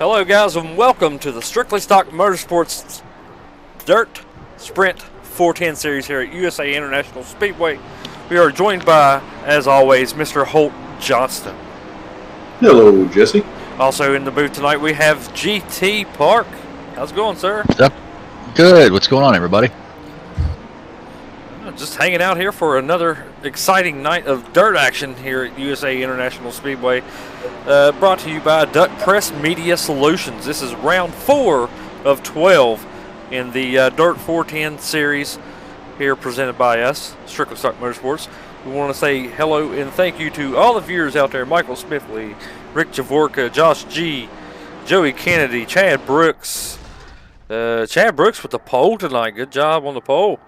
Hello guys and welcome to the Strictly Stock Motorsports Dirt Sprint 410 series here at USA International Speedway. We are joined by, as always, Mr. Holt Johnston. Hello, Jesse. Also in the booth tonight we have GT Park. How's it going, sir? Good. What's going on, everybody? Just hanging out here for another exciting night of dirt action here at USA International Speedway. Brought to you by Duck Press Media Solutions. This is round 4 of 12 in the Dirt 410 series here presented by us, Strictly Stock Motorsports. We want to say hello and thank you to all the viewers out there: Michael Smithley, Rick Javorka, Josh G, Joey Kennedy, Chad Brooks. Chad Brooks with the pole tonight. Good job on the pole.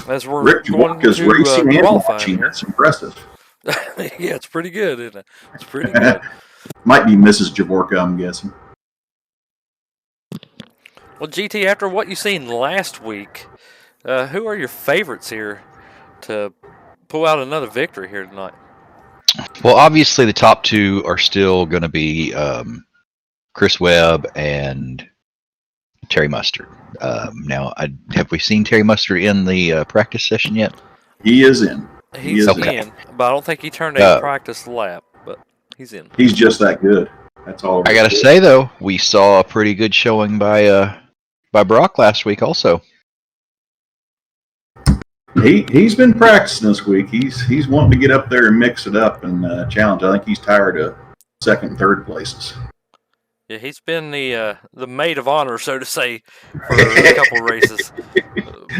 As we're Rick Javorka's racing and watching. Here. That's impressive. Yeah, it's pretty good, isn't it? It's pretty good. Might be Mrs. Javorka, I'm guessing. Well, GT, after what you seen last week, who are your favorites here to pull out another victory here tonight? Well, obviously the top two are still going to be Chris Webb and Terry Mustard. Now, have we seen Terry Mustard in the practice session yet? He is in. He's in, but I don't think he turned a practice lap, but he's in. He's just that good. That's all. I got to say, though, we saw a pretty good showing by Brock last week also. He's been practicing this week. He's wanting to get up there and mix it up and challenge. I think he's tired of second and third places. Yeah, he's been the maid of honor, so to say, for a couple races.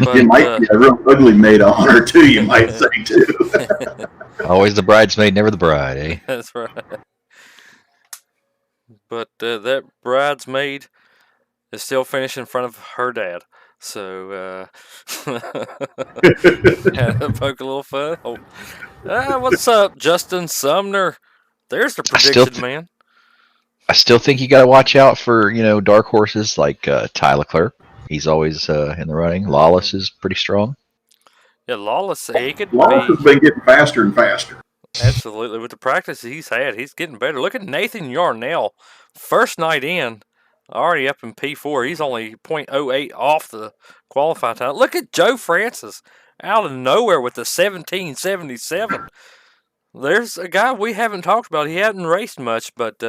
But, it might be a real ugly maid of honor, too, you might say, too. Always the bridesmaid, never the bride, eh? That's right. But that bridesmaid is still finished in front of her dad. So, had to poke a little fun. Oh. What's up, Justin Sumner? There's the prediction, man. I still think you got to watch out for, dark horses like Ty Leclerc. He's always in the running. Lawless is pretty strong. Yeah, Lawless, he could Lawless has been getting faster and faster. Absolutely. With the practice he's had, he's getting better. Look at Nathan Yarnell. First night in, already up in P4. He's only 0.08 off the qualifying time. Look at Joe Francis out of nowhere with the 1777. There's a guy we haven't talked about. He hadn't raced much, but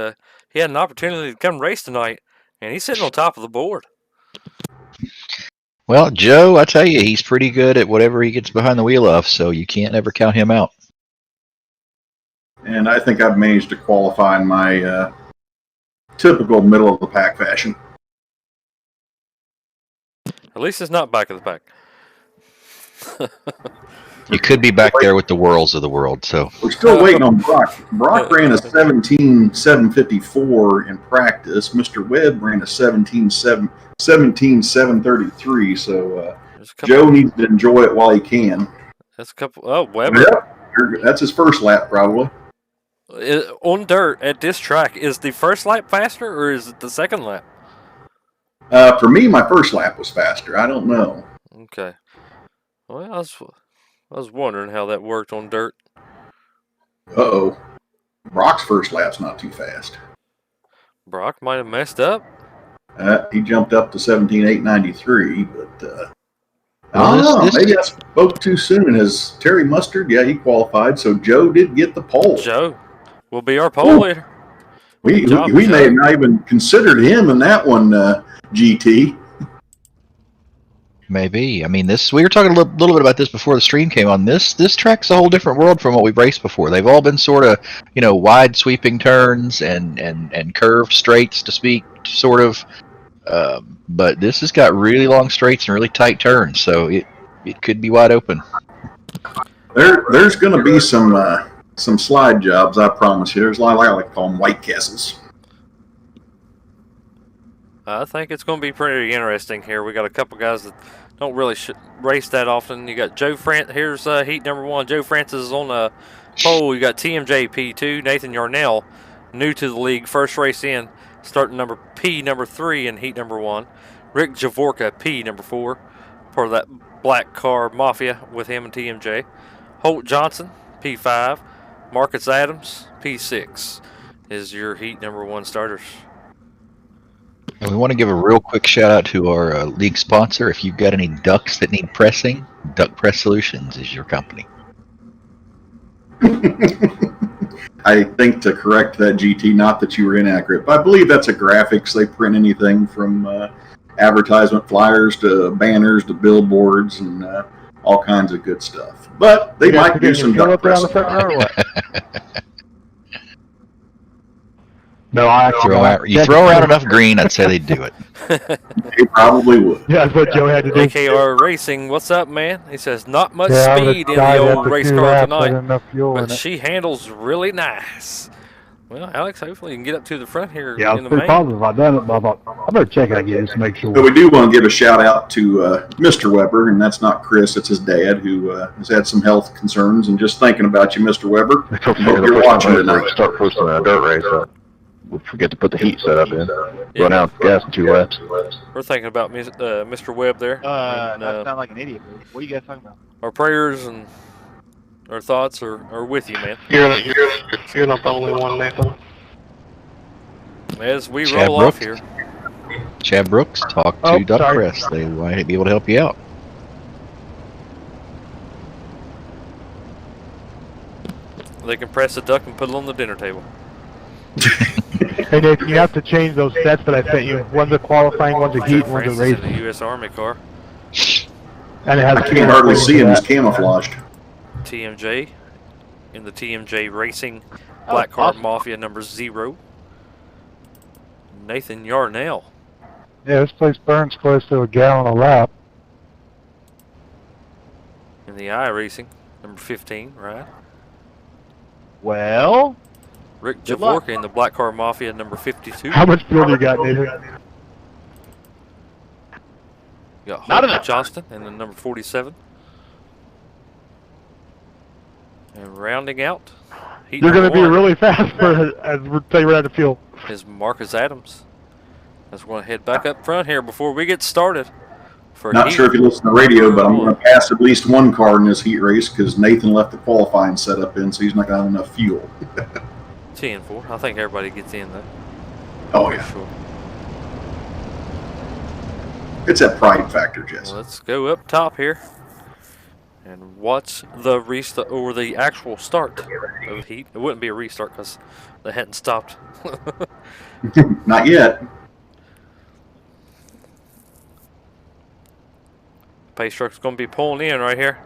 he had an opportunity to come race tonight, and he's sitting on top of the board. Well, Joe, I tell you, he's pretty good at whatever he gets behind the wheel of, so you can't ever count him out. And I think I've managed to qualify in my typical middle-of-the-pack fashion. At least it's not back of the pack. You could be back there with the whirls of the world. So we're still waiting on Brock. Brock ran a 17.754 in practice. Mr. Webb ran a 17.733. So Joe needs to enjoy it while he can. That's a couple. Oh, Webb. Yep, that's his first lap probably. On dirt at this track, is the first lap faster or is it the second lap? For me, my first lap was faster. I don't know. Okay. Well, I was wondering how that worked on dirt. Uh-oh. Brock's first lap's not too fast. Brock might have messed up. He jumped up to 17.893, but I don't know. Maybe I spoke too soon. As Terry Mustard, yeah, he qualified, so Joe did get the pole. Joe will be our pole leader. We may have not even considered him in that one, GT. Maybe. I mean, we were talking a little bit about this before the stream came on. This track's a whole different world from what we've raced before. They've all been sort of, wide sweeping turns and curved straights to speak, sort of. But this has got really long straights and really tight turns, so it could be wide open. There's going to be some slide jobs, I promise you. There's a lot, I like to call them White Castles. I think it's going to be pretty interesting here. We got a couple guys that don't really race that often. You got Joe Francis. Here's heat number 1. Joe Francis is on the pole. You got TMJ P2. Nathan Yarnell, new to the league, first race in, starting number 3 in heat number 1. Rick Javorka, P number 4, part of that black car mafia with him and TMJ. Holt Johnson, P5. Marcus Adams, P6. is your heat number 1 starters. And we want to give a real quick shout out to our league sponsor. If you've got any ducks that need pressing, Duck Press Solutions is your company. I think to correct that, GT, not that you were inaccurate, but I believe that's a graphics. They print anything from advertisement flyers to banners to billboards and all kinds of good stuff. But they might do some duck pressing. No, I actually You throw around enough green, I'd say they'd do it. They probably would. Yeah, that's what Joe had to do. AKR Racing, what's up, man? He says, not much speed in the old race car tonight, but she handles really nice. Well, Alex, hopefully you can get up to the front here Yeah, I in was the pretty main. positive I'd done it, but I thought, I better check it again just to make sure. But we do want to give a shout out to Mr. Weber, and that's not Chris, it's his dad, who has had some health concerns, and just thinking about you, Mr. Weber. Hope you're watching tonight. Start posting a dirt race. We'll forget to put the heat setup in. Run out of gas in 2 laps. We're thinking about Mr. Webb there. Not sound like an idiot. What are you guys talking about? Our prayers and our thoughts are with you, man. You're not the only one, Nathan. As we Chad roll Brooks. off here. Chad Brooks, talk to Oh, Duck sorry. Press. They might be able to help you out. They can press a duck and put it on the dinner table. Hey, Nathan, you have to change those sets that I sent you. One's a qualifying, one's a heat, Joe one's a Francis race. in the U.S. Army car. And it has I can't hardly see him, he's camouflaged. TMJ in the TMJ Racing Black Card awesome. Mafia number 0. Nathan Yarnell. Yeah, this place burns close to a gallon a lap. In the I Racing number 15, right? Well, Rick Good luck. Javorka in the Black Car Mafia number 52. How much fuel do you got, Nathan? You got Not Holt enough. Johnston in the number 47. And rounding out, heat You're going to number be 1 really fast for as we're taking out of fuel. is Marcus Adams. Let's want to head back up front here before we get started. For Not sure if you listen to the radio, but I'm going to pass at least one car in this heat race because Nathan left the qualifying setup in, so he's not going to have enough fuel. 10-4. I think everybody gets in though. Oh, For yeah. sure. It's that pride factor, Jesse. Let's go up top here and watch the restart or the actual start of the heat. It wouldn't be a restart because they hadn't stopped. Not yet. Pace truck's going to be pulling in right here.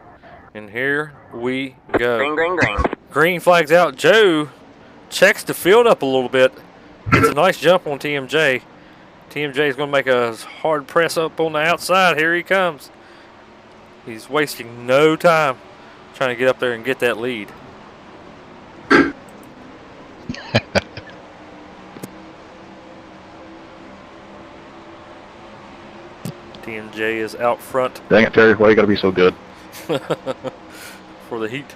And here we go. Green, green, green. Green flags out. Joe checks the field up a little bit. Gets a nice jump on TMJ. TMJ is going to make a hard press up on the outside. Here he comes. He's wasting no time trying to get up there and get that lead. TMJ is out front Dang it, Terry, why you gotta be so good? for the heat.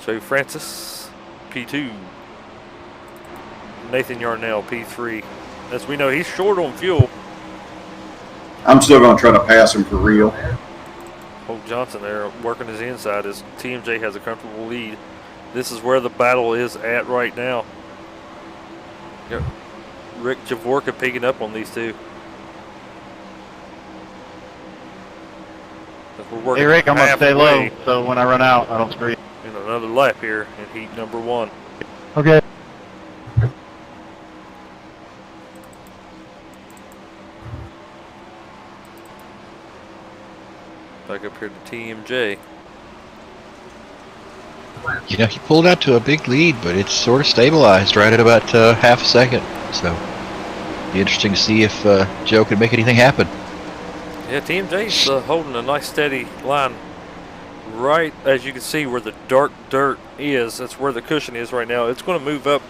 Joe Francis, P2. Nathan Yarnell, P3. As we know, he's short on fuel. I'm still going to try to pass him for real. Holt Johnson there working his inside as TMJ has a comfortable lead. This is where the battle is at right now. Yep. Rick Javorka picking up on these two. As we're working hey Rick, I'm gonna stay low, halfway so when I run out, I don't scream. in another lap here in heat number 1. Okay. Back up here to TMJ. You know, he pulled out to a big lead, but it's sort of stabilized right at about half a second. So, be interesting to see if Joe can make anything happen. Yeah, TMJ's holding a nice steady line right as you can see where the dark dirt is. That's where the cushion is right now. It's going to move up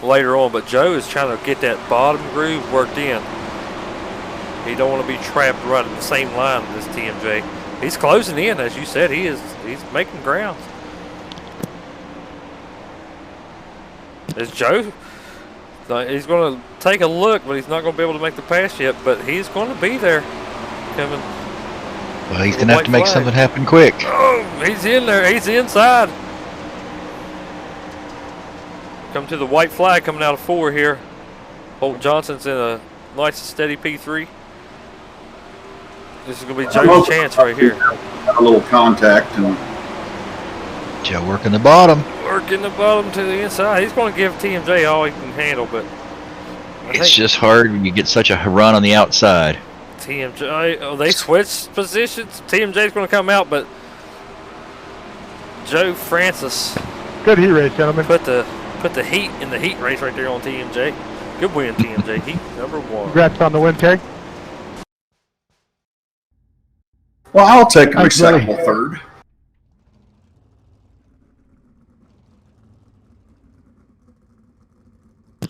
later on, but Joe is trying to get that bottom groove worked in. He don't want to be trapped right at the same line as TMJ. He's closing in, as you said. He's making ground. As Joe, he's going to take a look, but he's not going to be able to make the pass yet. But he's going to be there. Coming. Well, he's going to have to make something happen quick. Oh, he's in there. He's inside. Come to the white flag coming out of 4 here. Holt Johnson's in a nice and steady P3. This is going to be Joe's chance right here. A little contact and Joe working the bottom. Working the bottom to the inside. He's going to give TMJ all he can handle, but It's just hard when you get such a run on the outside. TMJ, they switched positions. TMJ's going to come out, but Joe Francis Good heat race, gentlemen. put the heat in the heat race right there on TMJ. Good win, TMJ. Heat number 1. Congrats on the win, Terry. well, I'll take a Thanks, buddy. respectable third.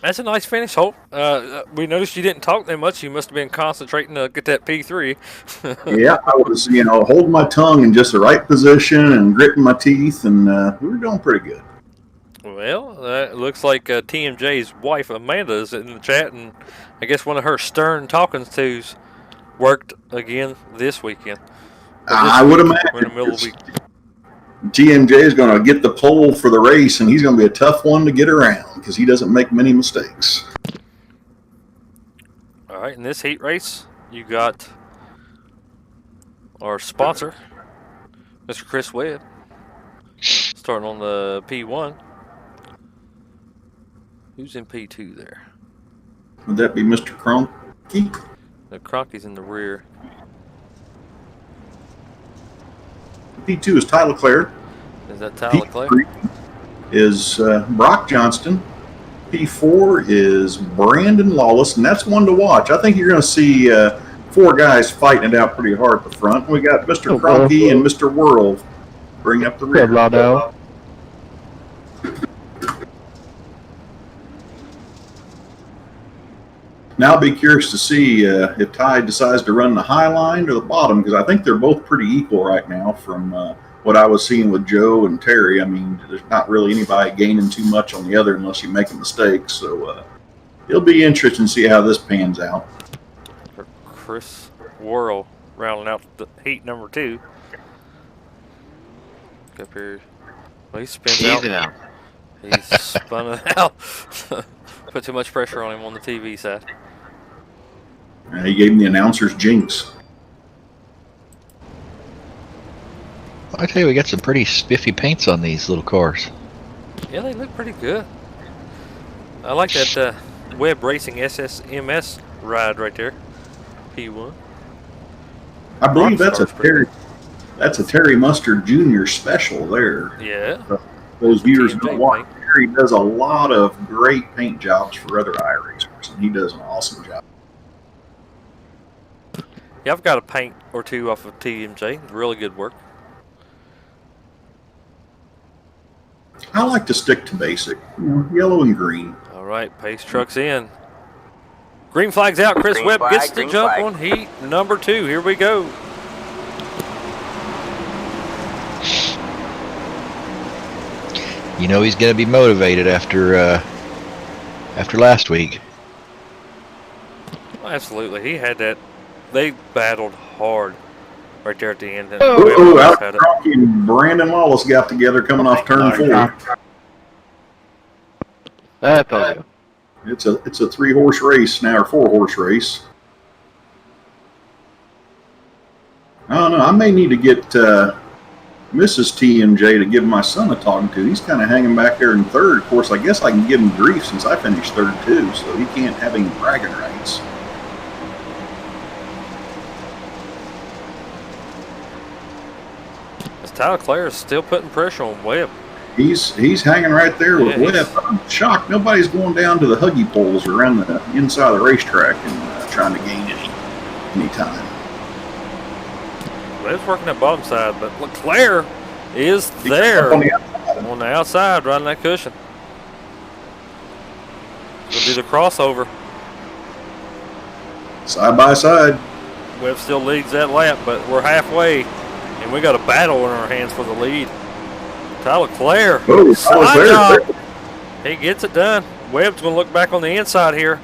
That's a nice finish, Holt. We noticed you didn't talk that much. You must have been concentrating to get that P3. Yeah, I was, holding my tongue in just the right position and gritting my teeth, and we were doing pretty good. Well, it looks like TMJ's wife Amanda is in the chat, and I guess one of her stern talking tos worked again this weekend. I would imagine. We're in the middle of the week. TMJ is going to get the pole for the race, and he's going to be a tough one to get around because he doesn't make many mistakes. All right, in this heat race, you got our sponsor, Mr. Chris Webb, starting on the P1. Who's in P2 there? Would that be Mr. Cronky? The Cronky's in the rear. P2 is Tyler Clare. Is that Tyler Clay? P3 is Brock Johnston. P4 is Brandon Lawless, and that's one to watch. I think you're going to see 4 guys fighting it out pretty hard at the front. We got Mr. Cronky and Mr. World bring up the rear. Good, Lado. Now I'll be curious to see if Ty decides to run the high line or the bottom, because I think they're both pretty equal right now from what I was seeing with Joe and Terry. I mean, there's not really anybody gaining too much on the other unless you make a mistake. So it'll be interesting to see how this pans out. Chris Worrell rounding out the heat number 2. Up here. Well, he spins out. Easy now. He's spun it out. Put too much pressure on him on the TV side. He gave him the announcer's jinx. I tell you, we got some pretty spiffy paints on these little cars. Yeah, they look pretty good. I like that Webb Racing SSMS ride right there. P1. I believe that's a Rockstar's Terry Mustard Jr. special there. Yeah. Those viewers TMJ don't watch. paint. Terry does a lot of great paint jobs for other iRacers, and he does an awesome job. Yeah, I've got a paint or 2 off of TMJ. Really good work. I like to stick to basic, yellow and green. All right, pace truck's in. Green flag's out. Chris Green Webb flag, gets to green jump flag. on heat number 2. Here we go. You know he's going to be motivated after last week. Absolutely. He had that. They battled hard right there at the end. And Oh, Webb Alex had it. Crockett and Brandon Lawless got together coming off turn 4. That felt good. It's a 3-horse race now, or 4-horse race. I don't know. I may need to get Mrs. TMJ to give my son a talking to. He's kind of hanging back there in third. Of course, I guess I can give him grief since I finished third too, so he can't have any bragging rights. Tyler Clare is still putting pressure on Webb. He's hanging right there with Yeah, Webb. I'm shocked nobody's going down to the huggy poles around the inside of the racetrack and trying to gain any time. Webb's working that bottom side, but Leclerc is there on the outside, riding that cushion. Gonna do the crossover. Side by side. Webb still leads that lap, but we're halfway, and we got a battle in our hands for the lead. Tyler Clare, Oh, side there. job. He gets it done. Webb's going to look back on the inside here,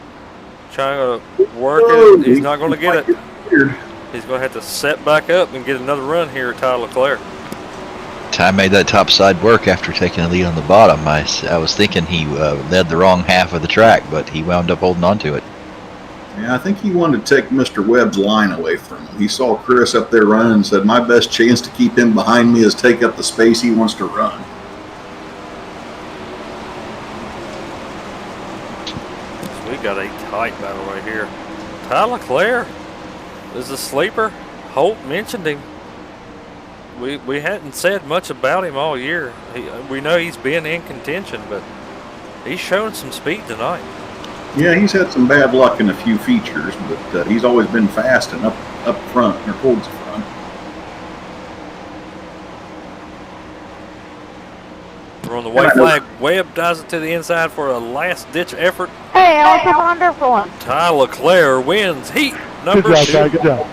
trying to work Oh, it. He's not going to get it. Weird. He's going to have to set back up and get another run here at Tyler Clare. Ty made that top side work after taking a lead on the bottom. I was thinking he led the wrong half of the track, but he wound up holding on to it. Yeah, I think he wanted to take Mr. Webb's line away from him. He saw Chris up there running and said, my best chance to keep him behind me is take up the space he wants to run. So we got a tight battle right here. Ty Leclerc is a sleeper. Holt mentioned him. We hadn't said much about him all year. We know he's been in contention, but he's showing some speed tonight. Yeah, he's had some bad luck in a few features, but he's always been fast and up front or towards the front. We're on the white flag. Webb dives it to the inside for a last-ditch effort. Hey, that was a wonderful one. Ty Leclerc wins heat number Good job, 2. Ty. Good job.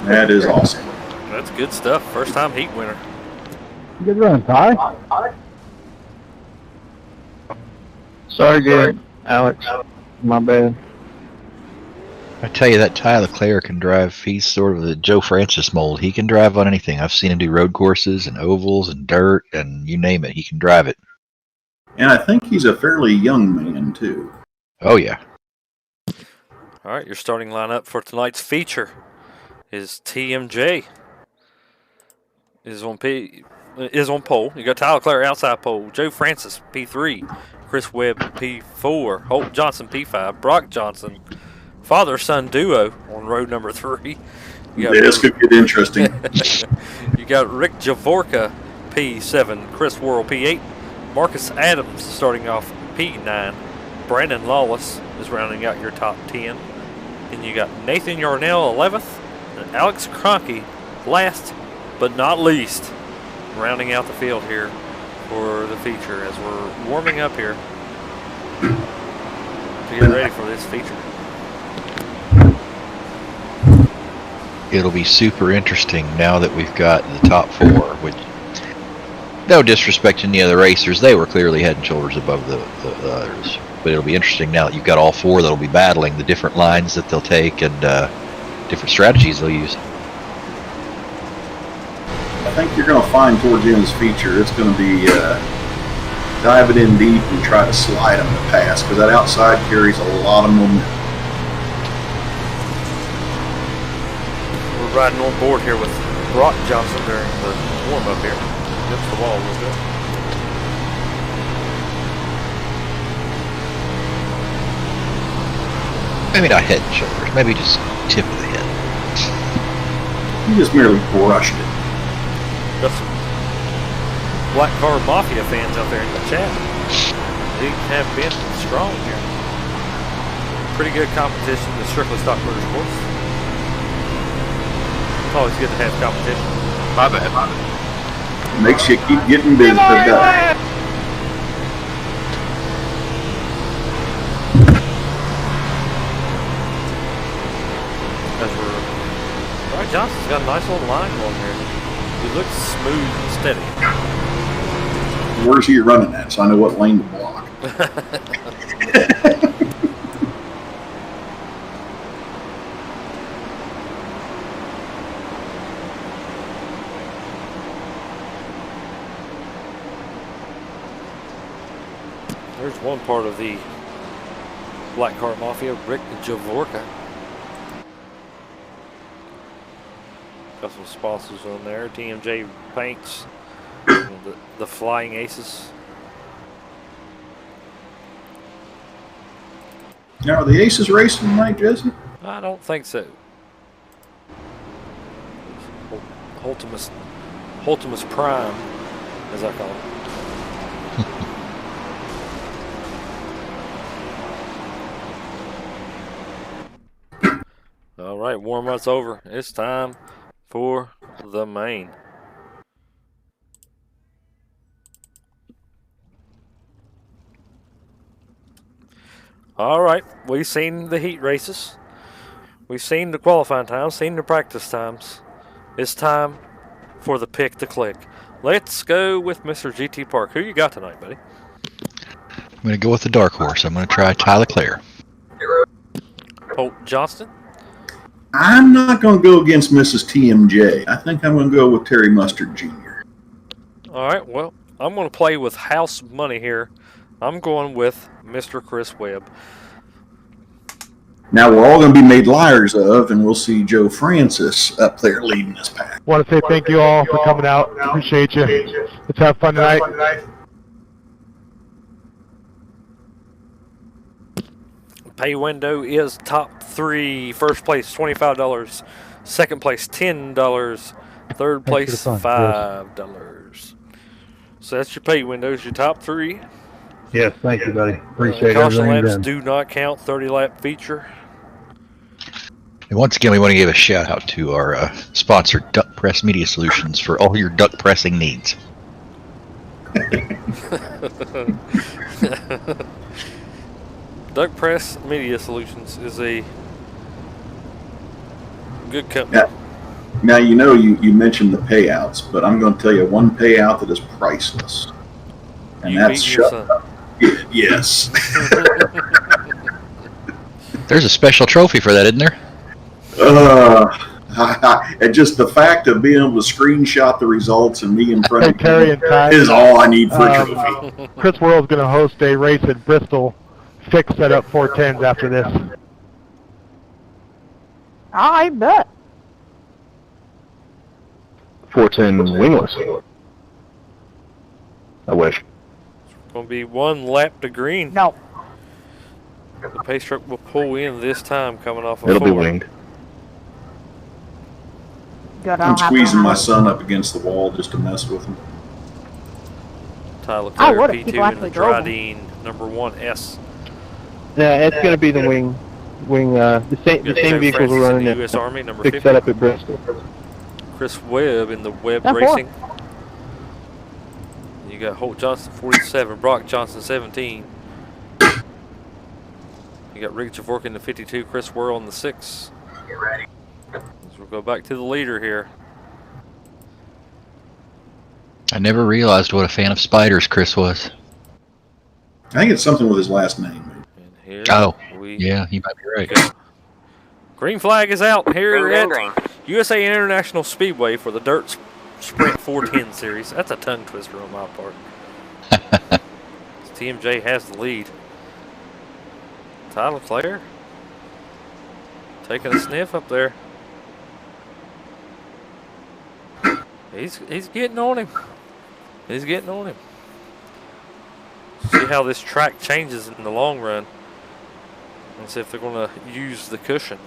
That is awesome. That's good stuff. First time heat winner. Good run, Ty. Sorry, good, Alex. My bad. I tell you, that Ty Leclerc can drive. He's sort of the Joe Francis mold. He can drive on anything. I've seen him do road courses and ovals and dirt and you name it. He can drive it. And I think he's a fairly young man, too. Oh, yeah. All right, your starting lineup for tonight's feature is TMJ. Is on pole. You got Ty Leclerc outside pole. Joe Francis P3. Chris Webb P4. Holt Johnson P5. Brock Johnson, father-son duo on road number 3. This could get interesting. You got Rick Javorka P7. Chris Worrell P8. Marcus Adams starting off P9. Brandon Lawless is rounding out your top 10. And you got Nathan Yarnell 11th. And Alex Cronky last but not least, rounding out the field here for the feature as we're warming up here to get ready for this feature. It'll be super interesting now that we've got the top 4, which, no disrespect to any other racers, they were clearly head and shoulders above the others. But it'll be interesting now that you've got all 4 that'll be battling the different lines that they'll take and different strategies they'll use. I think you're going to find towards the end of this feature, it's going to be diving in deep and try to slide them to pass, because that outside carries a lot of momentum. We're riding on board here with Brock Johnson during the warm-up here. Against the wall a little bit. Maybe not head and shoulders, maybe just tip of the head. You just merely brushed it. Got some Black Car Mafia fans out there in the chat. They have been strong here. Pretty good competition in Strictly Stock Motorsports. It's always good to have competition. My bad. Makes you keep getting busy. Brock Johnson's got a nice little line going here. He looks smooth and steady. Where's he running at, so I know what lane to block. There's one part of the Black Car Mafia, Rick Javorka. Got some sponsors on there. TMJ Paints, the Flying Aces. Now, are the Aces racing tonight, Jesse? I don't think so. Holtimus Prime, as I call it. All right, warm-up's over. It's time for the main. All right, we've seen the heat races. We've seen the qualifying times, seen the practice times. It's time for the pick to click. Let's go with Mr. GT Park. Who you got tonight, buddy? I'm going to go with the dark horse. I'm going to try Ty Leclerc. Holt Johnston. I'm not going to go against Mrs. TMJ. I think I'm going to go with Terry Mustard Jr. All right, well, I'm going to play with house money here. I'm going with Mr. Chris Webb. Now we're all going to be made liars of, and we'll see Joe Francis up there leading this pack. Want to say thank you all for coming out. Appreciate you. Let's have fun tonight. Pay window is top 3. First place, $25. Second place, $10. Third place, $5. So that's your pay windows, your top 3. Yes, thank you, buddy. Appreciate Caution everything laps done. do not count. 30-lap feature. And once again, we want to give a shout out to our sponsor, Duck Press Media Solutions, for all your duck pressing needs. Duck Press Media Solutions is a good company. Now, you mentioned the payouts, but I'm going to tell you one payout that is priceless. And that's shut up. Yes. There's a special trophy for that, isn't there? And just the fact of being able to screenshot the results and me in front of Terry and Ty, is all I need for a trophy. Chris World's going to host a race at Bristol. Fix set up 410s after this. I bet. 410 wingless. I wish. Going to be 1 lap to green. No. The pace truck will pull in this time coming off of It'll be 4. winged. Good, I'm squeezing my son up against the wall just to mess with him. Tyler I Clare, would've. People P2 in the actually drove Dryden, number 1S. Yeah, it's going to be the wing. The same vehicles Francis are running in it. the U.S. Army, number Fix 50. set up at Bristol. Chris Webb in the Webb That's Racing. You got Holt Johnson 47, Brock Johnson 17. You got Rick Javork in the 52, Chris Whirl in the 6. Get ready. So we'll go back to the leader here. I never realized what a fan of spiders Chris was. I think it's something with his last name. And here Yeah, you might be right. go. Green flag is out here at USA International Speedway for the Dirt Sprint 410 series. That's a tongue twister on my part. TMJ has the lead. Tyler Clare taking a sniff up there. He's getting on him. He's getting on him. See how this track changes in the long run. And see if they're going to use the cushion.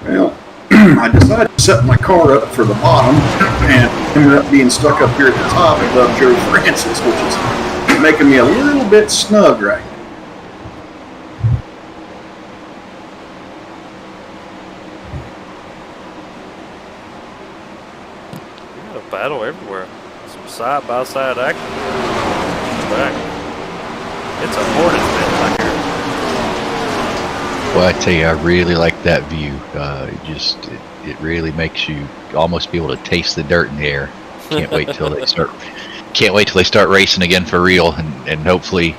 Well, I decided to set my car up for the bottom and ended up being stuck up here at the top above Joe Francis, which is making me a little bit snug right now. We got a battle everywhere. Some side-by-side action. Back. It's a hornet's nest back here. Well, I tell you, I really like that view. It really makes you almost be able to taste the dirt in the air. Can't wait till they start. Can't wait till they start racing again for real, and hopefully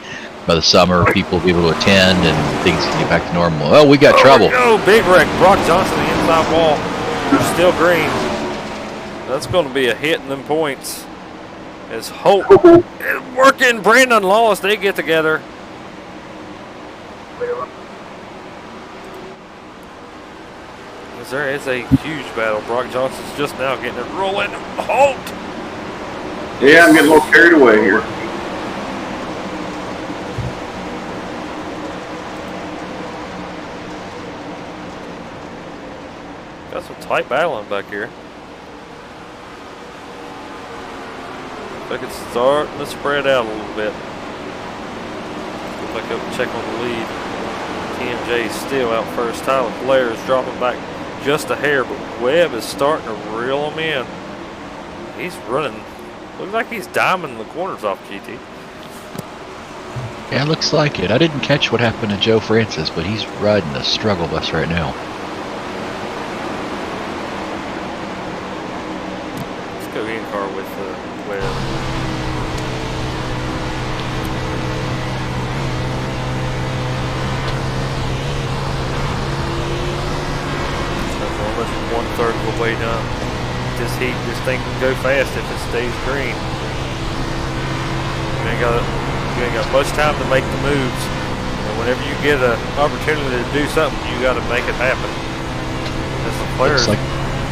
by the summer people will be able to attend and things can get back to normal. Oh, we got trouble. Oh, big wreck. Brock Johnson, the inside wall. Still green. That's going to be a hit in them points. As Holt is working, Brandon Lawless, they get together. There is a huge battle. Brock Johnson's just now getting it rolling. Holt! Yeah, I'm getting a little carried away here. Got some tight battling back here. I think it's starting to spread out a little bit. Go back up and check on the lead. TMJ still out first. Tyler Blair is dropping back just a hair, but Webb is starting to reel him in. He's running. Looks like he's diming the corners off GT. Yeah, looks like it. I didn't catch what happened to Joe Francis, but he's riding a struggle bus right now. Let's go in car with Webb. way done. This heat, this thing can go fast if it stays green. You ain't got much time to make the moves. And whenever you get an opportunity to do something, you got to make it happen. This Leclerc Looks like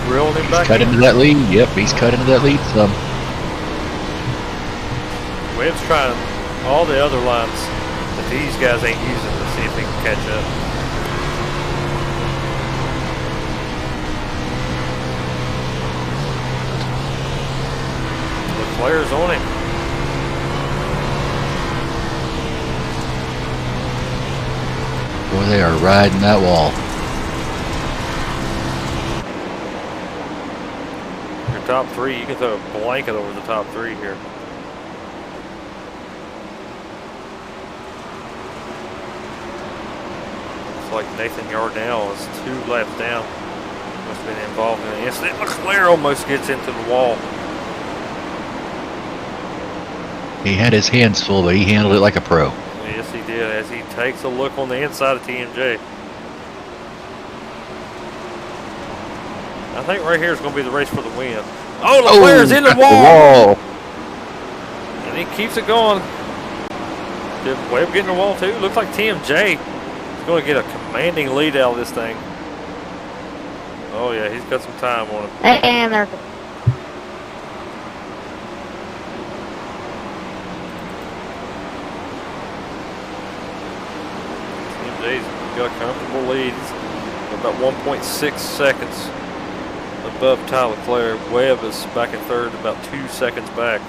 reeled him he's back cut in. into that lead. Yep, he's cut into that lead some. Webb's trying all the other lines that these guys ain't using to see if he can catch up. Leclerc's on him. Boy, they are riding that wall. Your top three, you can throw a blanket over the top three here. Looks like Nathan Yardell is 2 laps down. Must have been involved in an incident. Leclerc almost gets into the wall. He had his hands full, but he handled it like a pro. Yes, he did, as he takes a look on the inside of TMJ. I think right here is going to be the race for the win. Oh, Leclerc's in the wall! And he keeps it going. Did Webb get in the wall too? Looks like TMJ is going to get a commanding lead out of this thing. Oh yeah, he's got some time on him. And there's TMJ's got a comfortable lead. He's about 1.6 seconds above Tyler Leclerc. Webb is back in third, about 2 seconds back.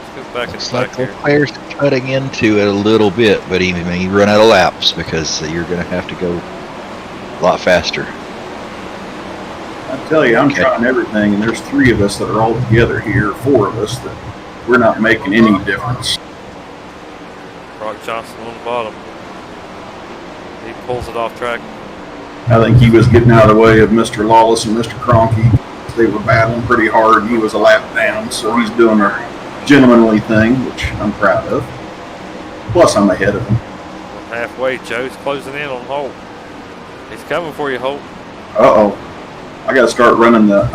Let's go back Looks and like back here. Leclerc's cutting into it a little bit, but he may run out of laps because you're going to have to go a lot faster. I tell you, I'm trying everything, and there's 3 of us that are all together here, 4 of us, that we're not making any difference. Brock Johnson on the bottom. He pulls it off track. I think he was getting out of the way of Mr. Lawless and Mr. Cronky. They were battling pretty hard, and he was a lap down, so he's doing a gentlemanly thing, which I'm proud of. Plus, I'm ahead of him. Halfway, Joe's closing in on Holt. He's coming for you, Holt. Uh-oh. I got to start running the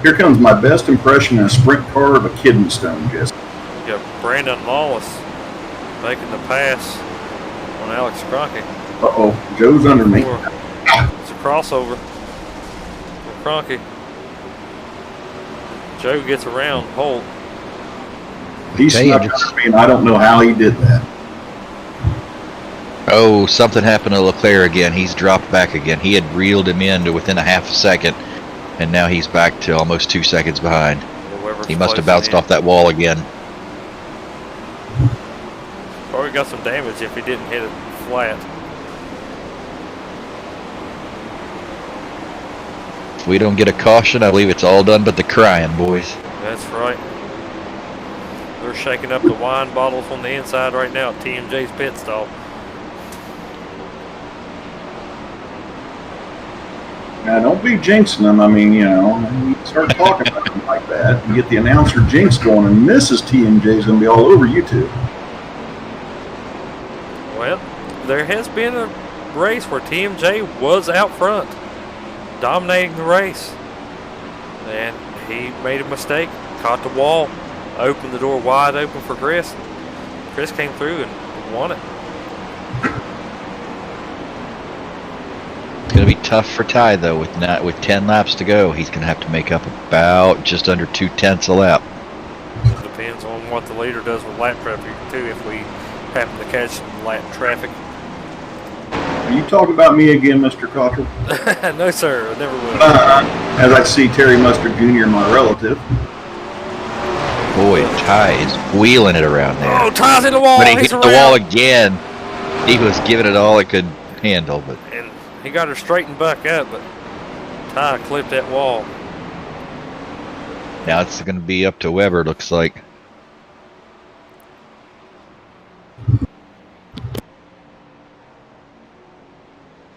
here comes my best impression in a sprint car of a kidney stone, Jesse. You got Brandon Lawless making the pass on Alex Cronky. Uh-oh. Joe's under me. It's a crossover for Cronky. Joe gets around Holt. He snuck under me, and I don't know how he did that. Oh, something happened to Leclerc again. He's dropped back again. He had reeled him in to within a half a second, and now he's back to almost 2 seconds behind. He must have bounced off that wall again. Probably got some damage if he didn't hit it flat. If we don't get a caution, I believe it's all done but the crying, boys. That's right. They're shaking up the wine bottles on the inside right now at TMJ's pit stop. Now, don't be jinxing them. I mean, you start talking about them like that, and get the announcer jinx going, and Mrs. TMJ's going to be all over you two. Well, there has been a race where TMJ was out front, dominating the race. And he made a mistake, caught the wall, opened the door wide open for Chris. Chris came through and won it. It's going to be tough for Ty, though, with 10 laps to go. He's going to have to make up about just under 2/10 a lap. It depends on what the leader does with lap traffic, too, if we happen to catch some lap traffic. Are you talking about me again, Mr. Cottrell? No, sir. I never will. As I see Terry Mustard Jr., my relative. Boy, Ty is wheeling it around there. Oh, Ty's in the wall. But he He's hit the wall again. He was giving it all it could handle, but And he got her straightened back up, but Ty clipped that wall. now it's going to be up to Weber, looks like.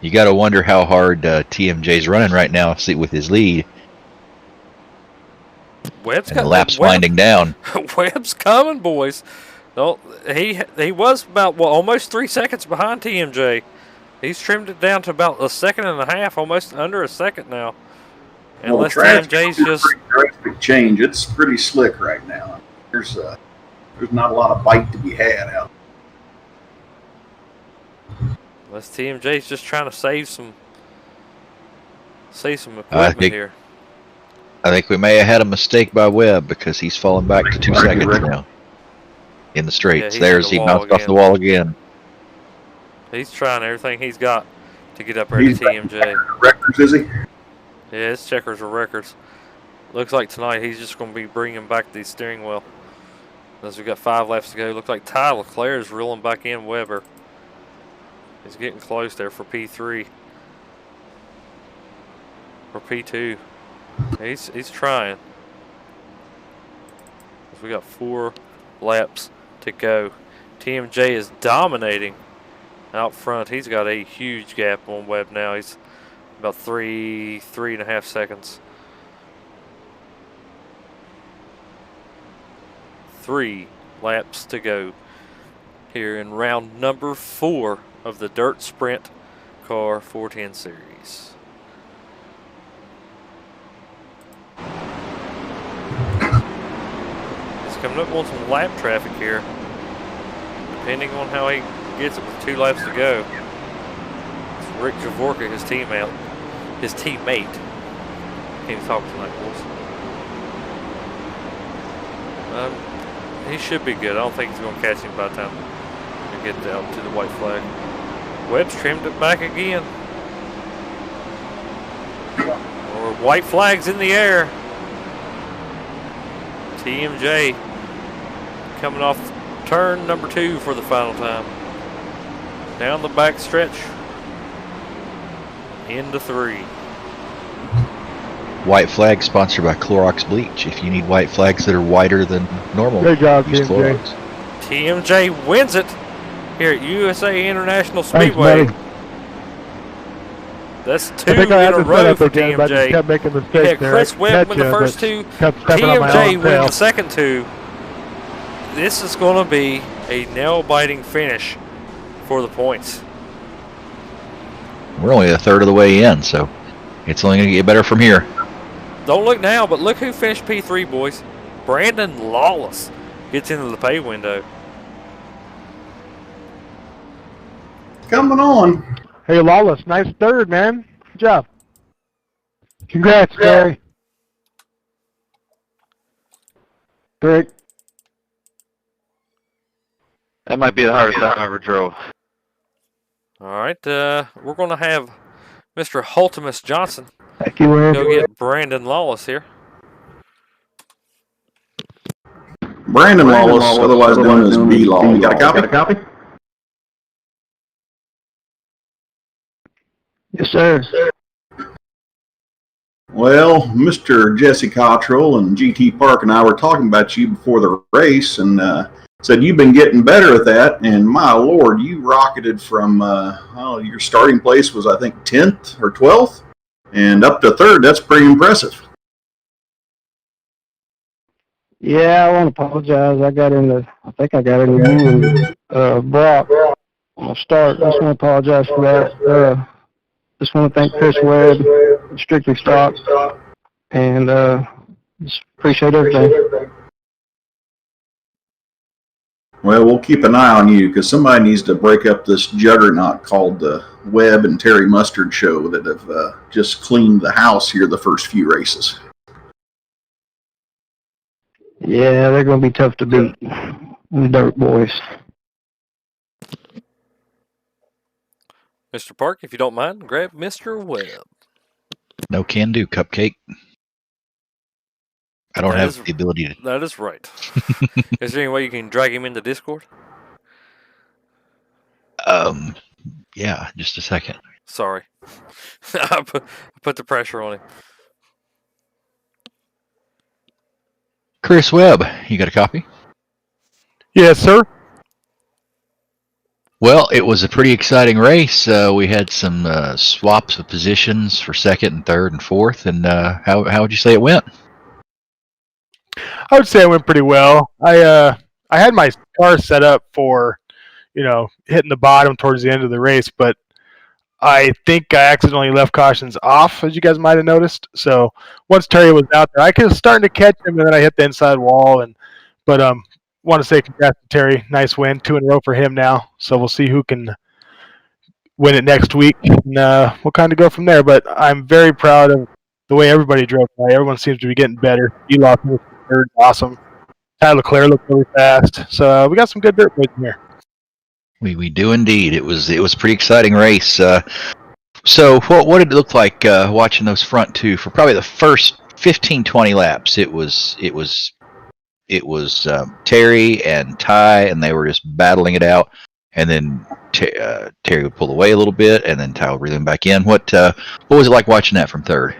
You got to wonder how hard TMJ's running right now, see, with his lead. Webb's And the lap's winding down. Webb's coming, boys. No, he was about almost 3 seconds behind TMJ. He's trimmed it down to about a second and a half, almost under a second now. Well, Unless traffic TMJ's is just... a pretty drastic change. It's pretty slick right now. There's not a lot of bite to be had out there. Unless TMJ's just trying to save some equipment here. I think we may have had a mistake by Webb because he's fallen back to 2 seconds now in the straights. Yeah, There's he bounced off the wall again. He's trying everything he's got to get up there to TMJ. Records, is he? Yeah, his checkers are records. Looks like tonight he's just going to be bringing back the steering wheel. As we got 5 laps to go. Looks like Ty Leclerc is reeling back in Weber. He's getting close there for P3. Or P2. He's trying. We got 4 laps to go. TMJ is dominating out front. He's got a huge gap on Webb now. He's about 3.5 seconds. 3 laps to go here in round number 4 of the Dirt Sprint Car 410 Series. He's coming up on some lap traffic here, depending on how he gets it with 2 laps to go. It's Rick Javorka, his teammate. Can't even talk tonight, boys. He should be good. I don't think he's going to catch him by the time we get down to the white flag. Webb's trimmed it back again. Or white flags in the air. TMJ coming off turn number 2 for the final time. Down the back stretch. Into 3. White flag sponsored by Clorox Bleach. If you need white flags that are whiter than normal, Good job, use TMJ. Clorox. TMJ wins it here at USA International Thanks, Speedway. buddy. That's 2 I think I in had a to set row up for again, but I just TMJ. kept making Yeah, mistakes there. Chris Webb with the Catch first you, 2. but kept stepping on my TMJ own with tail. the second 2. This is going to be a nail-biting finish for the points. We're only a third of the way in, so it's only going to get better from here. Don't look now, but look who finished P3, boys. Brandon Lawless gets into the pay window. Coming on. Hey, Lawless, nice third, man. Good job. Congrats, Gary. Great. That might be the hardest time I ever drove. All right, we're going to have Mr. Hultimus Johnson Thank you, Webb. go get Brandon Lawless here. Brandon Lawless, otherwise known as B-Law. You got a copy? Yes, sir. Well, Mr. Jesse Cottrell and GT Park and I were talking about you before the race and said you've been getting better at that. And my Lord, you rocketed from, your starting place was, I think, 10th or 12th and up to 3rd. That's pretty impressive. Yeah, I want to apologize. I think I got into you and Brock on the start. I just want to apologize for that. Just want to thank Chris Webb, Strictly Stock, and just appreciate everything. Well, we'll keep an eye on you because somebody needs to break up this juggernaut called the Webb and Terry Mustard show that have just cleaned the house here the first few races. Yeah, they're going to be tough to beat. The Dirt Boys. Mr. Park, if you don't mind, grab Mr. Webb. No can do, Cupcake. I don't have the ability to. That is right. Is there any way you can drag him into Discord? Yeah, just a second. Sorry. I put the pressure on him. Chris Webb, you got a copy? Yes, sir. Well, it was a pretty exciting race. We had some swaps of positions for 2nd and 3rd and 4th. And how would you say it went? I would say it went pretty well. I had my car set up for, hitting the bottom towards the end of the race, but I think I accidentally left cautions off, as you guys might have noticed. So once Terry was out there, I was starting to catch him, and then I hit the inside wall. But want to say congrats to Terry. Nice win, 2 in a row for him now. So we'll see who can win it next week, and we'll kind of go from there. But I'm very proud of the way everybody drove today. Everyone seems to be getting better. Elof was third, awesome. Tyler Leclerc looked really fast. So we got some good dirt boys in here. We do indeed. It was a pretty exciting race. So what did it look like watching those front two for probably the first 15-20 laps? It was Terry and Ty, and they were just battling it out. And then Terry would pull away a little bit, and then Ty would reel him back in. What was it like watching that from third?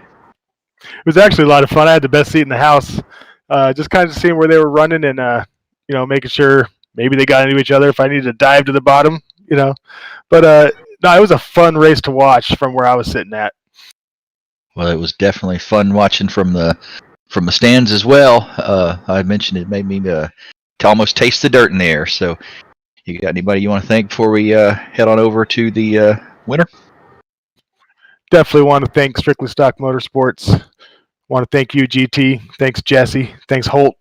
It was actually a lot of fun. I had the best seat in the house. Just kind of seeing where they were running and making sure maybe they got into each other if I needed to dive to the bottom, But no, it was a fun race to watch from where I was sitting at. Well, it was definitely fun watching from the stands as well. I mentioned it made me to almost taste the dirt in the air. So, you got anybody you want to thank before we head on over to the winner? Definitely want to thank Strictly Stock Motorsports. Want to thank you, GT. Thanks, Jesse. Thanks, Holt.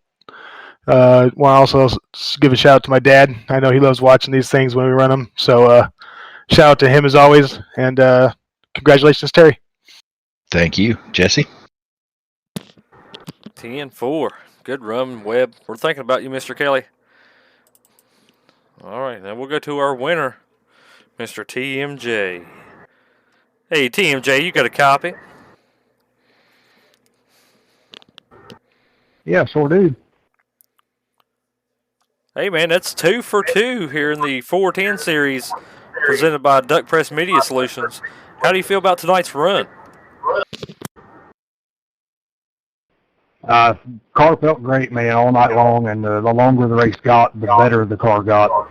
Want to also give a shout out to my dad. I know he loves watching these things when we run them. So shout out to him as always. And congratulations, Terry. Thank you, Jesse. 10-4. Good run, Webb. We're thinking about you, Mr. Kelly. All right, now we'll go to our winner, Mr. TMJ. Hey, TMJ, you got a copy? Yeah, sure do. Hey, man, that's 2 for 2 here in the 410 series presented by Duck Press Media Solutions. How do you feel about tonight's run? Car felt great, man, all night long, and the longer the race got, the better the car got.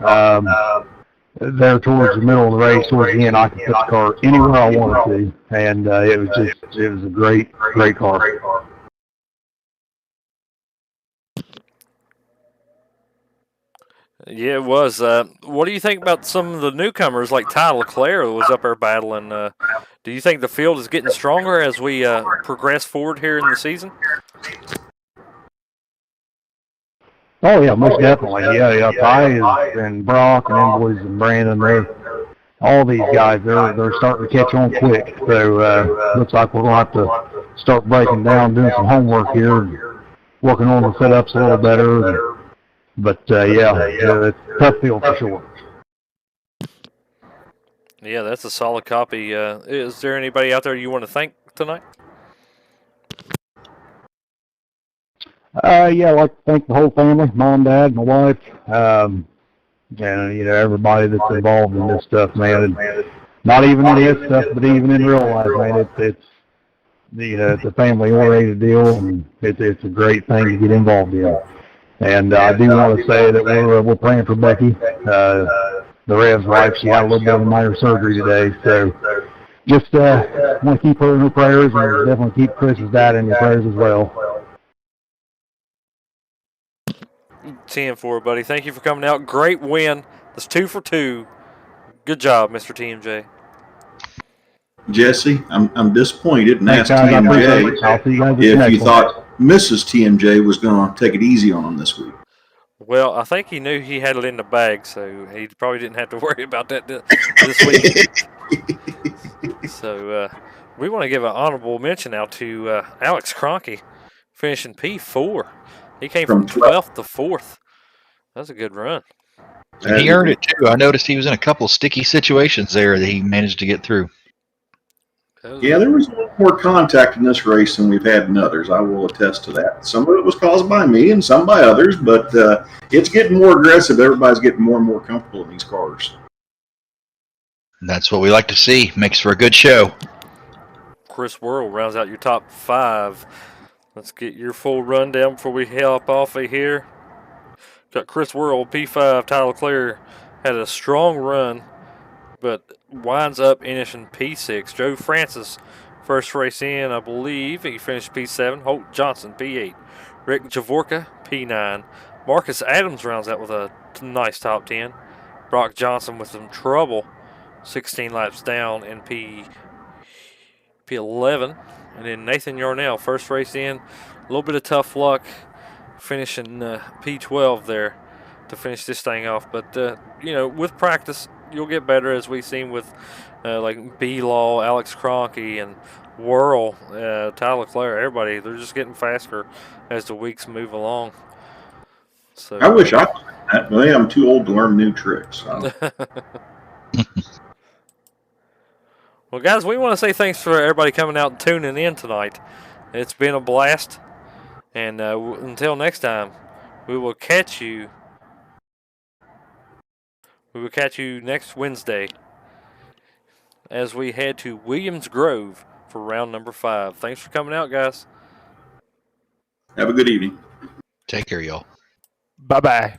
There towards the middle of the race, towards the end, I could put the car anywhere I wanted to, and it was a great car. Yeah, it was. What do you think about some of the newcomers like Ty Leclerc who was up there battling? Do you think the field is getting stronger as we progress forward here in the season? Oh yeah, most definitely. Yeah. Ty and Brock and them boys and Brandon, all these guys, they're starting to catch on quick. So looks like we're gonna have to start breaking down, doing some homework here, and working on the setups a little better. But it's a tough field for sure. Yeah, that's a solid copy. Is there anybody out there you want to thank tonight? I'd like to thank the whole family, mom, dad, my wife, and everybody that's involved in this stuff, man. And not even in this stuff, but even in real life, man. It's a family-oriented deal, and it's a great thing to get involved in. And I do want to say that we're praying for Becky, the Rev's wife. She had a little bit of minor surgery today, so just want to keep her in her prayers, and definitely keep Chris's dad in your prayers as well. 10-4, buddy. Thank you for coming out. Great win. That's 2 for 2. Good job, Mr. TMJ. Jesse, I'm disappointed and Thanks, asked guys. TMJ if you thought Mrs. TMJ was going to take it easy on him this week. Well, I think he knew he had it in the bag, so he probably didn't have to worry about that this week. So we want to give an honorable mention out to Alex Cronky, finishing P4. He came from 12th to 4th. That was a good run. He earned it, too. I noticed he was in a couple sticky situations there that he managed to get through. Yeah, there was more contact in this race than we've had in others. I will attest to that. Some of it was caused by me and some by others, but it's getting more aggressive. Everybody's getting more and more comfortable in these cars. And that's what we like to see. Makes for a good show. Chris Worrell rounds out your top 5. Let's get your full rundown before we hop off of here. Got Chris Worrell, P5. Tyler Leclerc had a strong run, but winds up finishing P6. Joe Francis, first race in, I believe. He finished P7. Holt Johnson, P8. Rick Javorka, P9. Marcus Adams rounds out with a nice top 10. Brock Johnson with some trouble 16 laps down in P11. And then Nathan Yarnell, first race in. A little bit of tough luck finishing P12 there to finish this thing off. But, with practice, you'll get better, as we've seen with like B-Law, Alex Kroenke, and Whirl, Tyler Clare, everybody. They're just getting faster as the weeks move along. So I wish I could. But I'm too old to learn new tricks. So. Well, guys, we want to say thanks for everybody coming out and tuning in tonight. It's been a blast. And until next time, we will catch you. We will catch you next Wednesday as we head to Williams Grove for round number 5. Thanks for coming out, guys. Have a good evening. Take care, y'all. Bye-bye.